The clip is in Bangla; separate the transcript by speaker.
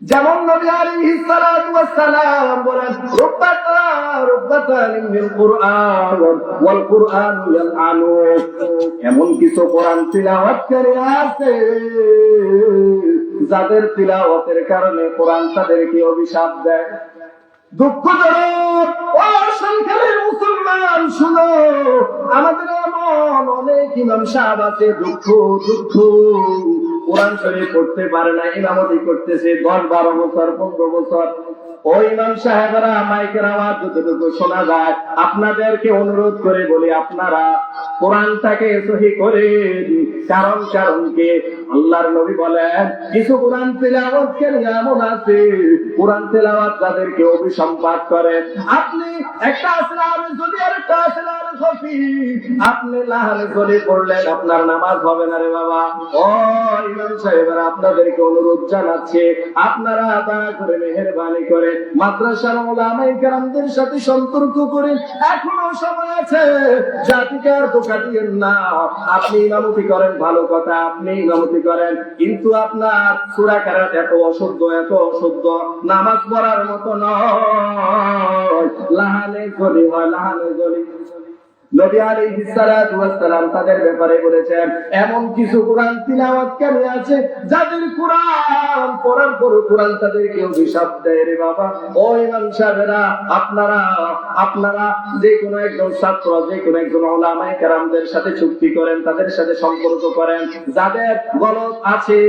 Speaker 1: যেমন নবী আলাইহিস সালাতু ওয়াস সালাম বলেন, রুব্বাতান মিনাল কুরআন ওয়াল কুরআন ইয়ালআনু। এমন কিছু কোরআন তিলাওয়াতকারী আছে যাদের তিলাওয়াতের কারণে কোরআন তাদেরকে অভিশাপ দেয়। দুঃখজনক ও সংখ্যালঘু মুসলমান, শুনো, আমাদের এমন অনেক ইমাম সাহেব আছে, দুঃখ কোরআন শরীফ পড়তে পারে না, ইমামতি করতেছে 10-12 বছর 15 বছর। ওই ইমাম সাহেবরা মাইকের আওয়াজ যতটুকু শোনা যায়, আপনাদেরকে অনুরোধ করে বলি, আপনারা কোরআনটাকে সহি করে, কারণ কে আল্লাহর নবী বলেন, কিছু কোরআন তেলাওয়াতকারী এমন আছে, কোরআন তেলাওয়াত তাদেরকে অভিসম্পাত করে। আপনি একটা আসলামে যদি আরেকটা আসলামে খফি, আপনি লাহারে গলি পড়লেন, আপনার নামাজ হবে না রে বাবা। ও ইমাম সাহেবরা, আপনাদেরকে অনুরোধ জানাচ্ছে, আপনারা দয়া করে মেহেরবানি করে মাদ্রাসার উলামায়ে কেরামদের সাথে সম্পর্ক করে, এখনো সময় আছে, জাতিকে আর ধোঁকা দিয়েন না। আপনি ইমামতি করেন, ভালো কথা, আপনি ইমামতি করেন, কিন্তু আপনার সূরা কেরাত এত অশুদ্ধ, নামাজ পড়ার মতো নয়, লাহানে গলি হয়, লাহানে গলি। নবী আলাইহিস সালাতু ওয়াস সালাম তাদের ব্যাপারে বলেছেন, এমন কিছু কোরআন তিলাওয়াতকারী আছে যাদের কোরআন পড়ার পর কোরআন তাদেরকে অভিশাপ দেয় রে বাবা। ও ইমাম সাহেবরা, আপনারা যে কোনো একজন ছাত্র, যে কোনো একজন উলামায়ে কেরামদের সাথে চুক্তি করেন, তাদের সাথে সম্পর্ক করেন, যাদের গলত আছে,